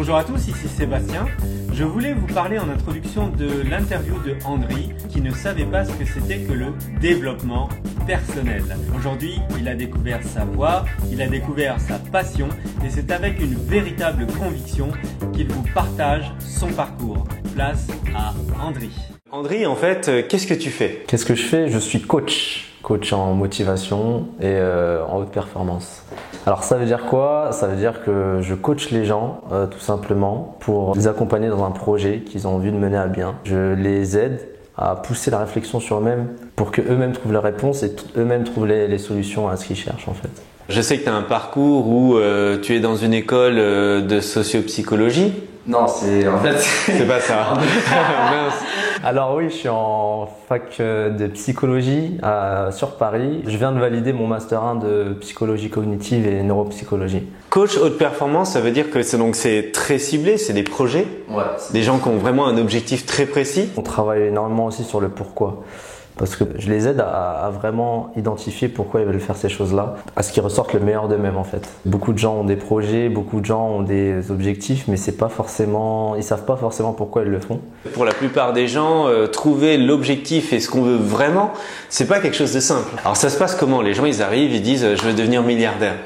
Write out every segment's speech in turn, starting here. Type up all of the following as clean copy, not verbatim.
Bonjour à tous, ici Sébastien. Je voulais vous parler en introduction de l'interview de Andri qui ne savait pas ce que c'était que le développement personnel. Aujourd'hui, il a découvert sa voie, il a découvert sa passion et c'est avec une véritable conviction qu'il vous partage son parcours. Place à Andri. Andri, en fait, qu'est-ce que tu fais? Qu'est-ce que je fais? Je suis coach en motivation et en haute performance. Alors ça veut dire quoi? Ça veut dire que je coach les gens tout simplement pour les accompagner dans un projet qu'ils ont envie de mener à bien. Je les aide à pousser la réflexion sur eux-mêmes pour qu'eux-mêmes trouvent la réponse et eux-mêmes trouvent les solutions à ce qu'ils cherchent en fait. Je sais que tu as un parcours où tu es dans une école de sociopsychologie. Non, c'est en fait... C'est pas ça. Mince. Alors oui, je suis en fac de psychologie sur Paris. Je viens de valider mon master 1 de psychologie cognitive et neuropsychologie. Coach haute performance, ça veut dire que c'est très ciblé, c'est des projets, ouais, des gens qui ont vraiment un objectif très précis. On travaille énormément aussi sur le pourquoi. Parce que je les aide à vraiment identifier pourquoi ils veulent faire ces choses-là, à ce qu'ils ressortent le meilleur d'eux-mêmes en fait. Beaucoup de gens ont des projets, beaucoup de gens ont des objectifs, mais c'est pas forcément, ils savent pas forcément pourquoi ils le font. Pour la plupart des gens, trouver l'objectif et ce qu'on veut vraiment, c'est pas quelque chose de simple. Alors ça se passe comment? Les gens ils arrivent, ils disent je veux devenir milliardaire.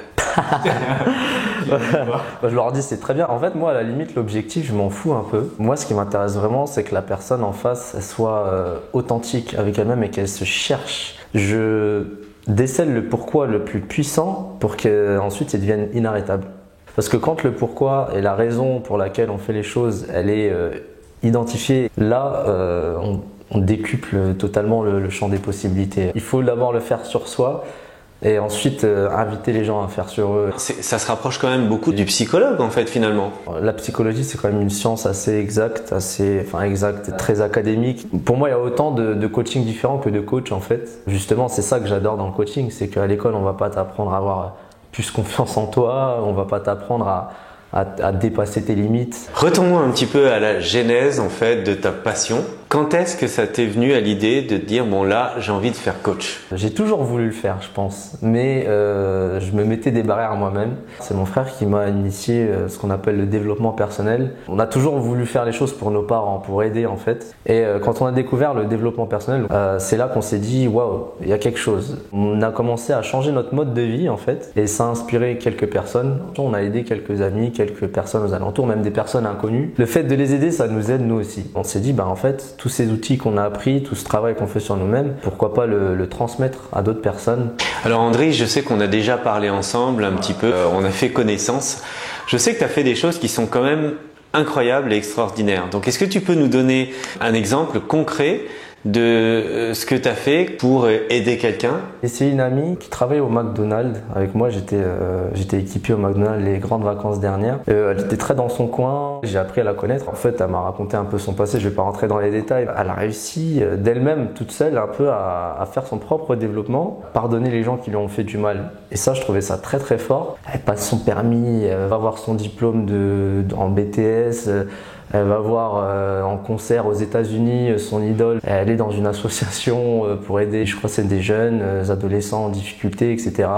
Je leur dis c'est très bien. En fait moi à la limite l'objectif je m'en fous un peu. Moi ce qui m'intéresse vraiment c'est que la personne en face elle soit authentique avec elle-même et qu'elle se cherche. Je décèle le pourquoi le plus puissant pour qu'ensuite il devienne inarrêtable. Parce que quand le pourquoi et la raison pour laquelle on fait les choses elle est identifiée, là on décuple totalement le champ des possibilités. Il faut d'abord le faire sur soi. Et ensuite inviter les gens à faire sur eux. Ça se rapproche quand même beaucoup du psychologue en fait finalement. La psychologie c'est quand même une science assez exacte, très académique. Pour moi il y a autant de coaching différents que de coachs en fait. Justement c'est ça que j'adore dans le coaching, c'est qu'à l'école on va pas t'apprendre à avoir plus confiance en toi, on va pas t'apprendre à dépasser tes limites. Retournons un petit peu à la genèse en fait de ta passion. Quand est-ce que ça t'est venu à l'idée de te dire bon là j'ai envie de faire coach? J'ai toujours voulu le faire je pense, mais je me mettais des barrières à moi-même. C'est mon frère qui m'a initié ce qu'on appelle le développement personnel. On a toujours voulu faire les choses pour nos parents, pour aider en fait. Et quand on a découvert le développement personnel, c'est là qu'on s'est dit waouh, il y a quelque chose. On a commencé à changer notre mode de vie en fait et ça a inspiré quelques personnes. On a aidé quelques amis, quelques personnes aux alentours, même des personnes inconnues. Le fait de les aider ça nous aide nous aussi. On s'est dit en fait tous ces outils qu'on a appris, tout ce travail qu'on fait sur nous-mêmes, pourquoi pas le transmettre à d'autres personnes. Alors Andri, je sais qu'on a déjà parlé ensemble un petit peu, on a fait connaissance. Je sais que tu as fait des choses qui sont quand même incroyables et extraordinaires. Donc est-ce que tu peux nous donner un exemple concret de ce que tu as fait pour aider quelqu'un? Et c'est une amie qui travaille au McDonald's avec moi. J'étais équipier au McDonald's les grandes vacances dernières. Elle était très dans son coin. J'ai appris à la connaître. En fait, elle m'a raconté un peu son passé. Je vais pas rentrer dans les détails. Elle a réussi d'elle-même, toute seule, un peu à faire son propre développement, pardonner les gens qui lui ont fait du mal. Et ça, je trouvais ça très très fort. Elle passe son permis, elle va avoir son diplôme en BTS. Elle va voir en concert aux États-Unis son idole. Elle est dans une association pour aider, je crois que c'est des jeunes, adolescents en difficulté, etc.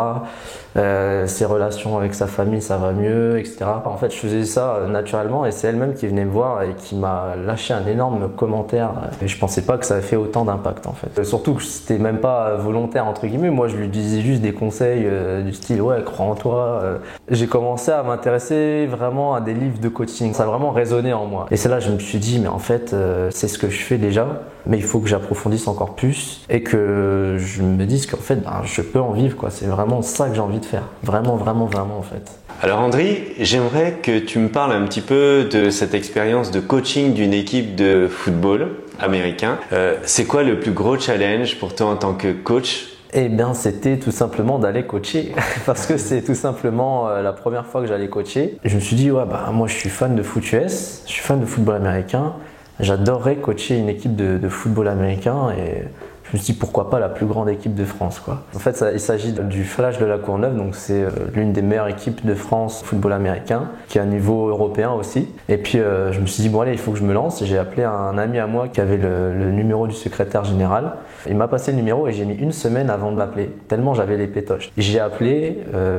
Ses relations avec sa famille, ça va mieux, etc. En fait, je faisais ça naturellement et c'est elle-même qui venait me voir et qui m'a lâché un énorme commentaire. Et je pensais pas que ça avait fait autant d'impact en fait. Surtout que c'était même pas volontaire entre guillemets. Moi, je lui disais juste des conseils du style ouais, crois en toi. J'ai commencé à m'intéresser vraiment à des livres de coaching. Ça a vraiment résonné en moi. Et c'est là que je me suis dit mais en fait, c'est ce que je fais déjà, mais il faut que j'approfondisse encore plus et que je me dise qu'en fait, je peux en vivre quoi. C'est vraiment ça que j'ai envie de faire. Vraiment, vraiment, vraiment en fait. Alors Andri, j'aimerais que tu me parles un petit peu de cette expérience de coaching d'une équipe de football américain. C'est quoi le plus gros challenge pour toi en tant que coach? Eh bien, c'était tout simplement d'aller coacher parce que c'est tout simplement la première fois que j'allais coacher. Je me suis dit, ouais, moi je suis fan de foot US, je suis fan de football américain. J'adorerais coacher une équipe de football américain et je Je me suis dit pourquoi pas la plus grande équipe de France, quoi. En fait, il s'agit du Flash de la Courneuve, donc c'est l'une des meilleures équipes de France football américain, qui est à niveau européen aussi. Et puis je me suis dit bon allez, il faut que je me lance. J'ai appelé un ami à moi qui avait le numéro du secrétaire général. Il m'a passé le numéro et j'ai mis une semaine avant de l'appeler, tellement j'avais les pétoches. J'ai appelé,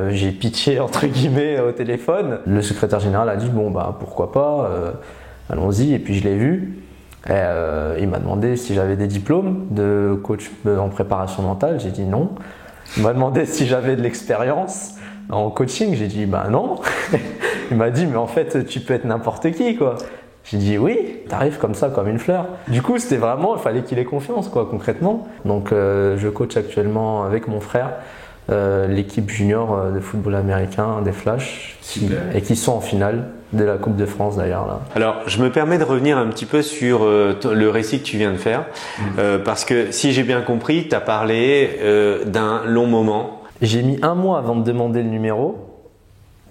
j'ai pitché entre guillemets au téléphone. Le secrétaire général a dit bon bah pourquoi pas, allons-y. Et puis je l'ai vu. Et, il m'a demandé si j'avais des diplômes de coach en préparation mentale. J'ai dit non. Il m'a demandé si j'avais de l'expérience en coaching. J'ai dit bah non. Il m'a dit mais en fait tu peux être n'importe qui, quoi. J'ai dit oui, t'arrives comme ça, comme une fleur. Du coup, c'était vraiment, il fallait qu'il ait confiance, quoi, concrètement. Donc, je coach actuellement avec mon frère l'équipe junior de football américain des Flash et qui sont en finale de la Coupe de France d'ailleurs là. Alors, je me permets de revenir un petit peu sur le récit que tu viens de faire parce que si j'ai bien compris, tu as parlé d'un long moment. J'ai mis 1 mois avant de demander le numéro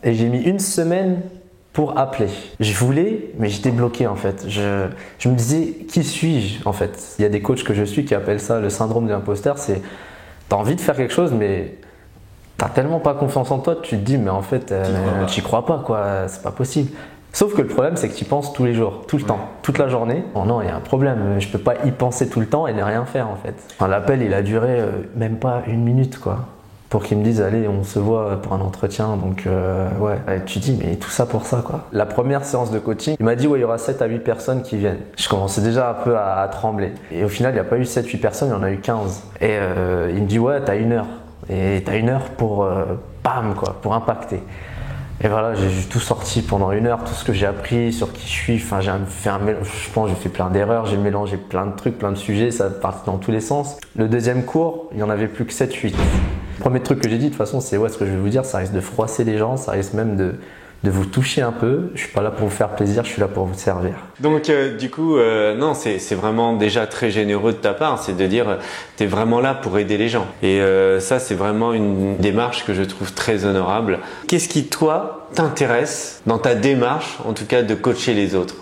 et j'ai mis 1 semaine pour appeler. Je voulais, mais j'étais bloqué en fait. Je me disais, qui suis-je en fait? Il y a des coachs que je suis qui appellent ça le syndrome de l'imposteur. C'est, t'as envie de faire quelque chose, mais t'as tellement pas confiance en toi, tu te dis, mais en fait, tu y crois pas, quoi. C'est pas possible. Sauf que le problème, c'est que tu y penses tous les jours, tout le temps, toute la journée. Oh non, il y a un problème. Je peux pas y penser tout le temps et ne rien faire en fait. Enfin, l'appel, il a duré même pas 1 minute, quoi. Pour qu'ils me disent allez on se voit pour un entretien, donc ouais, et tu dis mais tout ça pour ça, quoi. La première séance de coaching, il m'a dit ouais, il y aura 7 à 8 personnes qui viennent. Je commençais déjà un peu à trembler et au final il n'y a pas eu 7-8 personnes, il y en a eu 15 et il me dit ouais t'as 1 heure et t'as 1 heure pour bam quoi, pour impacter. Et voilà, j'ai tout sorti pendant 1 heure, tout ce que j'ai appris, sur qui je suis. Enfin, j'ai fait je pense j'ai fait plein d'erreurs, j'ai mélangé plein de trucs, plein de sujets, ça partait dans tous les sens. Le deuxième cours, il n'y en avait plus que 7-8. Le premier truc que j'ai dit, de toute façon, c'est ouais, ce que je vais vous dire, ça risque de froisser les gens, ça risque même de vous toucher un peu. Je suis pas là pour vous faire plaisir, je suis là pour vous servir. Donc du coup, non, c'est vraiment déjà très généreux de ta part, c'est de dire tu es vraiment là pour aider les gens. Et ça, c'est vraiment une démarche que je trouve très honorable. Qu'est-ce qui, toi, t'intéresse dans ta démarche, en tout cas, de coacher les autres?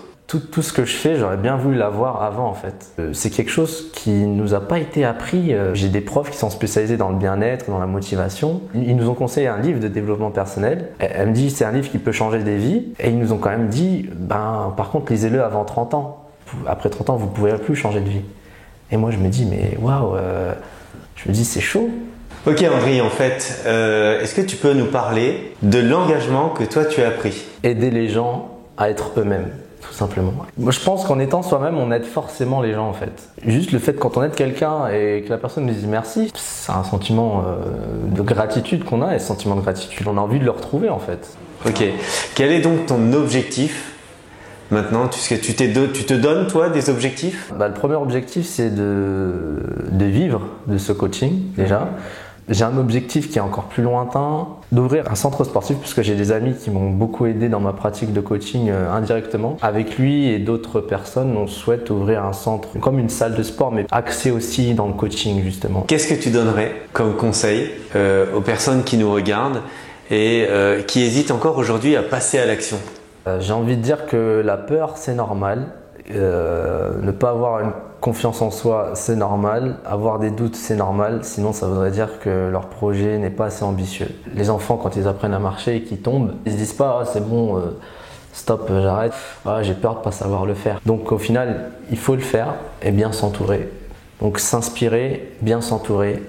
Tout ce que je fais, j'aurais bien voulu l'avoir avant en fait. C'est quelque chose qui nous a pas été appris. J'ai des profs qui sont spécialisés dans le bien-être, dans la motivation. Ils nous ont conseillé un livre de développement personnel. Elle me dit c'est un livre qui peut changer des vies. Et ils nous ont quand même dit, ben par contre lisez-le avant 30 ans. Après 30 ans, vous ne pouvez plus changer de vie. Et moi je me dis mais waouh, je me dis c'est chaud. Ok André, en fait, est-ce que tu peux nous parler de l'engagement que toi tu as pris? Aider les gens à être eux-mêmes. Tout simplement. Moi, je pense qu'en étant soi-même, on aide forcément les gens en fait. Juste le fait quand on aide quelqu'un et que la personne nous dise merci, c'est un sentiment de gratitude qu'on a et ce sentiment de gratitude, on a envie de le retrouver en fait. Ok. Quel est donc ton objectif maintenant? Tu te donnes toi des objectifs? Le premier objectif c'est de vivre de ce coaching déjà. J'ai un objectif qui est encore plus lointain, d'ouvrir un centre sportif puisque j'ai des amis qui m'ont beaucoup aidé dans ma pratique de coaching indirectement. Avec lui et d'autres personnes, on souhaite ouvrir un centre comme une salle de sport mais axé aussi dans le coaching justement. Qu'est-ce que tu donnerais comme conseil aux personnes qui nous regardent et qui hésitent encore aujourd'hui à passer à l'action? J'ai envie de dire que la peur c'est normal. Ne pas avoir une confiance en soi, c'est normal. Avoir des doutes, c'est normal. Sinon, ça voudrait dire que leur projet n'est pas assez ambitieux. Les enfants, quand ils apprennent à marcher et qu'ils tombent, ils se disent pas ah, c'est bon, stop, j'arrête. Ah, j'ai peur de pas savoir le faire. Donc, au final, il faut le faire et bien s'entourer. Donc, s'inspirer, bien s'entourer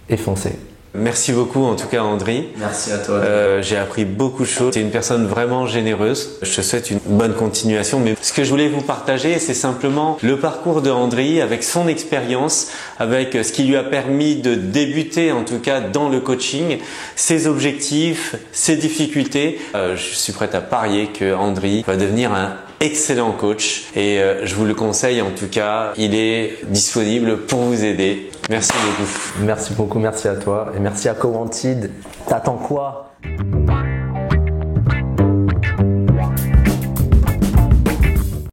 et foncer. Merci beaucoup en tout cas André. Merci à toi. J'ai appris beaucoup de choses. C'est une personne vraiment généreuse. Je te souhaite une bonne continuation. Mais ce que je voulais vous partager, c'est simplement le parcours de André avec son expérience, avec ce qui lui a permis de débuter en tout cas dans le coaching, ses objectifs, ses difficultés. Je suis prêt à parier que André va devenir un excellent coach et je vous le conseille en tout cas. Il est disponible pour vous aider. Merci beaucoup. Merci beaucoup, merci à toi et merci à Cowanted. T'attends quoi?